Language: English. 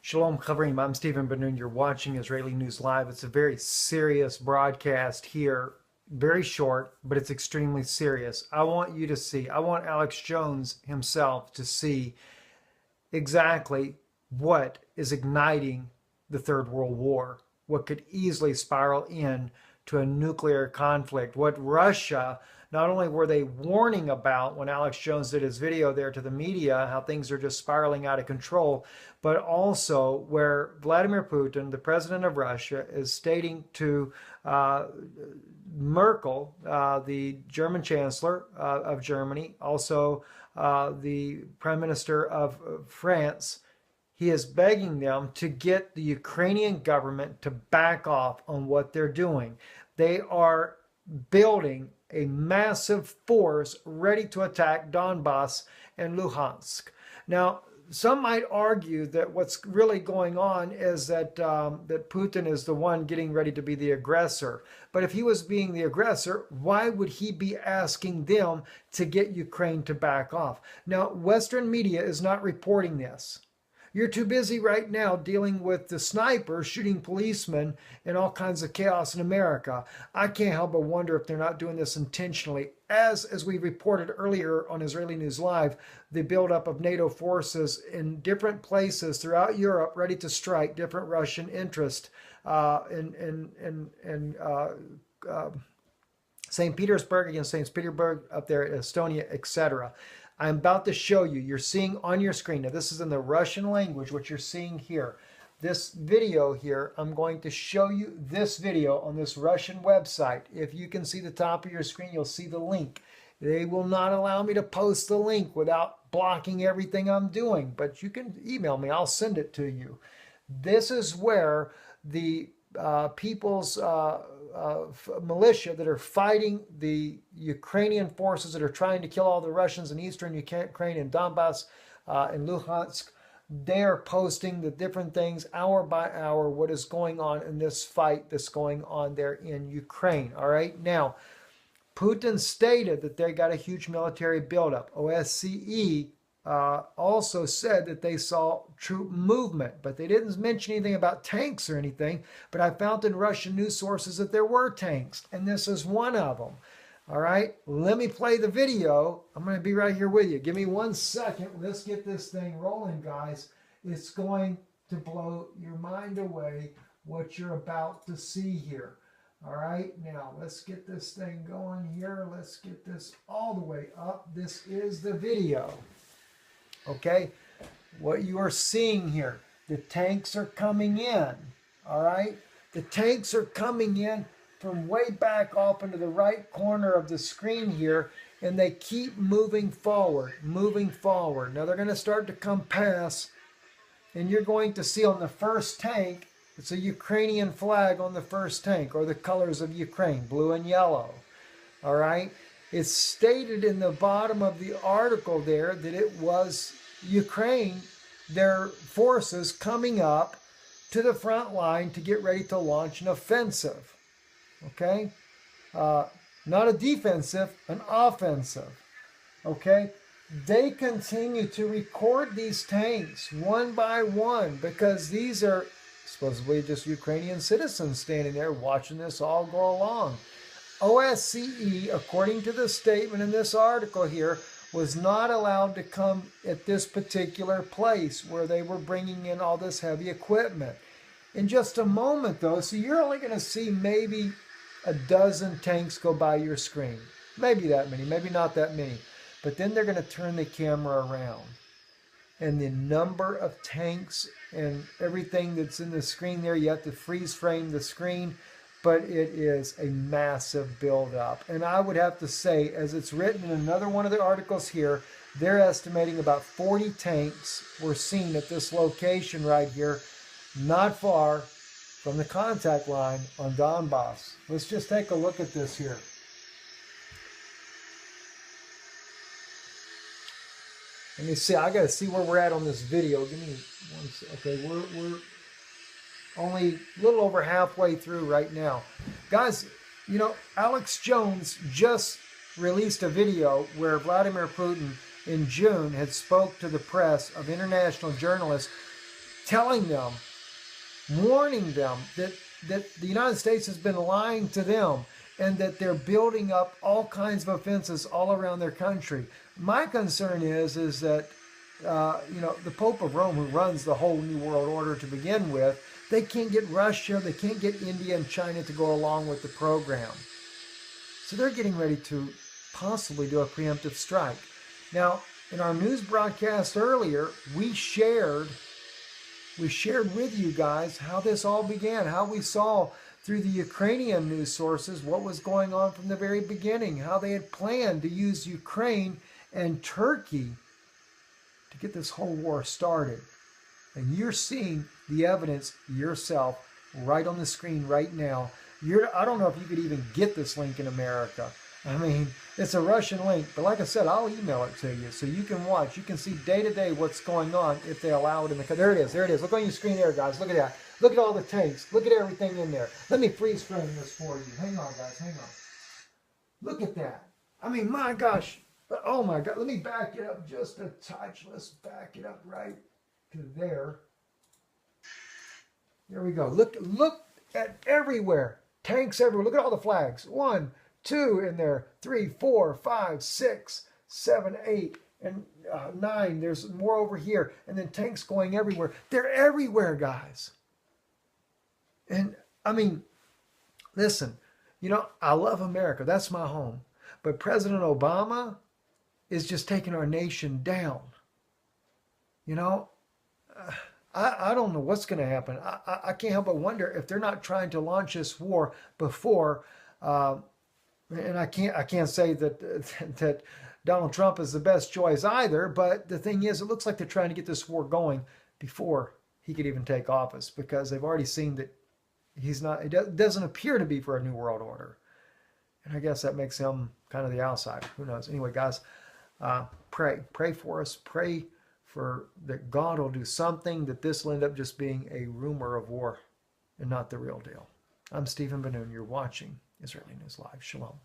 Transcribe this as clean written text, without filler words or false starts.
Shalom Chavrim, I'm Stephen Ben-Nun. You're watching Israeli News Live. It's a very serious broadcast here. Very short, but it's extremely serious. I want you to see, I want Alex Jones himself to see exactly what is igniting the Third World War, what could easily spiral in to a nuclear conflict, what Russia, not only were they warning about when Alex Jones did his video there to the media, how things are just spiraling out of control, but also where Vladimir Putin, the president of Russia, is stating to Merkel, the German chancellor of Germany, also the prime minister of France, he is begging them to get the Ukrainian government to back off on what they're doing. They are building a massive force ready to attack Donbass and Luhansk. Now, some might argue that what's really going on is that that Putin is the one getting ready to be the aggressor. But if he was being the aggressor, why would he be asking them to get Ukraine to back off? Now, Western media is not reporting this. You're too busy right now dealing with the snipers shooting policemen and all kinds of chaos in America. I can't help but wonder if they're not doing this intentionally. As we reported earlier on Israeli News Live, the buildup of NATO forces in different places throughout Europe ready to strike different Russian interests in St. Petersburg against St. Petersburg up there at Estonia, etc. I'm about to show you, you're seeing on your screen, now this is in the Russian language, what you're seeing here. This video here, I'm going to show you this video on this Russian website. If you can see the top of your screen, you'll see the link. They will not allow me to post the link without blocking everything I'm doing, but you can email me, I'll send it to you. This is where the people's militia that are fighting the Ukrainian forces that are trying to kill all the Russians in eastern Ukraine and Donbass and Luhansk, they are posting the different things hour by hour, what is going on in this fight that's going on there in Ukraine. All right, now Putin stated that they got a huge military buildup. OSCE also said that they saw troop movement, but they didn't mention anything about tanks or anything. But I found in Russian news sources that there were tanks, and this is one of them. All right, let me play the video. I'm going to be right here with you. Give me 1 second. Let's get this thing rolling, guys. It's going to blow your mind away what you're about to see here. All right, now let's get this thing going here. Let's get this all the way up. This is the video. Okay, what you are seeing here, the tanks are coming in, all right? The tanks are coming in from way back off into the right corner of the screen here, and they keep moving forward, moving forward. Now they're going to start to come past, and you're going to see on the first tank, it's a Ukrainian flag on the first tank, or the colors of Ukraine, blue and yellow, all right? It's stated in the bottom of the article there that it was Ukraine, their forces coming up to the front line to get ready to launch an offensive. Okay? Not a defensive, an offensive. Okay? They continue to record these tanks one by one because these are supposedly just Ukrainian citizens standing there watching this all go along. OSCE, according to the statement in this article here, was not allowed to come at this particular place where they were bringing in all this heavy equipment. In just a moment, though, so you're only going to see maybe a dozen tanks go by your screen. Maybe that many, maybe not that many. But then they're going to turn the camera around. And the number of tanks and everything that's in the screen there, you have to freeze frame the screen. But it is a massive buildup. And I would have to say, as it's written in another one of the articles here, they're estimating about 40 tanks were seen at this location right here, not far from the contact line on Donbass. Let's just take a look at this here. Let me see. I got to see where we're at on this video. Give me one second. Okay, we're only a little over halfway through right now. Guys, you know, Alex Jones just released a video where Vladimir Putin in June had spoke to the press of international journalists telling them, warning them that the United States has been lying to them and that they're building up all kinds of offenses all around their country. My concern is that the Pope of Rome, who runs the whole New World Order to begin with, they can't get Russia, they can't get India and China to go along with the program. So they're getting ready to possibly do a preemptive strike. Now, in our news broadcast earlier, we shared with you guys how this all began, how we saw through the Ukrainian news sources what was going on from the very beginning, how they had planned to use Ukraine and Turkey to get this whole war started. And you're seeing the evidence yourself right on the screen right now. I don't know if you could even get this link in America. I mean, it's a Russian link, but like I said, I'll email it to you so you can watch. You can see day to day what's going on if they allow it in the country. There it is. There it is. Look on your screen there, guys. Look at that. Look at all the tanks. Look at everything in there. Let me freeze frame this for you. Hang on, guys. Hang on. Look at that. I mean, my gosh. Oh, my God. Let me back it up just a touch. Let's back it up right to there. There we go. Look at everywhere. Tanks everywhere. Look at all the flags. 1, 2 in there. 3, 4, 5, 6, 7, 8, and 9. There's more over here. And then tanks going everywhere. They're everywhere, guys. And, I mean, listen, I love America. That's my home. But President Obama is just taking our nation down. I don't know what's going to happen. I can't help but wonder if they're not trying to launch this war before. And I can't say that Donald Trump is the best choice either. But the thing is, it looks like they're trying to get this war going before he could even take office, because they've already seen that he's not. It doesn't appear to be for a new world order. And I guess that makes him kind of the outsider. Who knows? Anyway, guys, pray for us. Pray for that God will do something, that this will end up just being a rumor of war and not the real deal. I'm Stephen Benoon. You're watching Israeli News Live. Shalom.